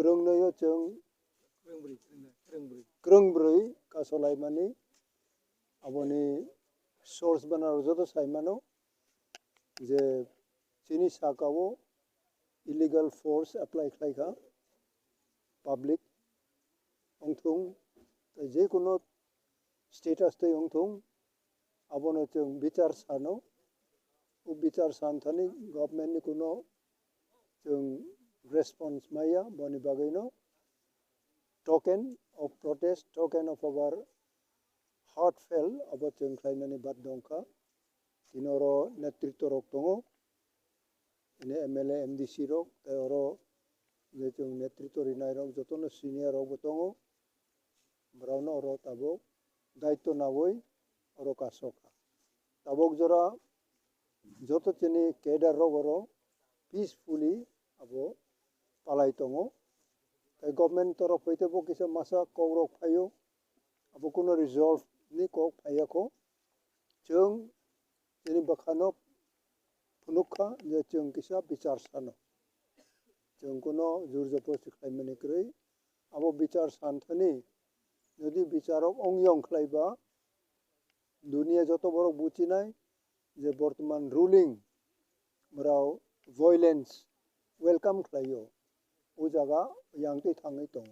krungnayo jeng krungbri krungbrui kasolaimani aboni source banar joto saimano je chini sakao illegal force apply khlaika public ongthung je kuno status te ongthung abono jeng bichar sano u bichar santhani government ni kuno jeng response maya boni bagaino token of protest token of our heartfelt about jeng khlaimani bat dongka tinoro netritwa rok tongo ini MLA MDC rok tai oro je jeng netritwa rinai rok jotono senior rok bo tongo brauno oro tabok daitto nawoi oro kasoka tabok jora joto chini cadre rok oro peacefully abo palai tongo tai government torof hoite bo kisa masa kogrok phaio abo kuno resolve ni kok phaiako jeng chini bakhano phunukha je jeng kisa bichar sano jeng kuno jurjoposti khlaimani kwrui abo bichar santhani যদি বিচারক অংয়ং খাইবা দুনিয়া যত বড় বুচিনাই যে বর্তমান রুলিং মরাও ভায়োলেন্স ওয়েলকাম খাইও ও জায়গা ইয়াংতে থাঙ্গই দङ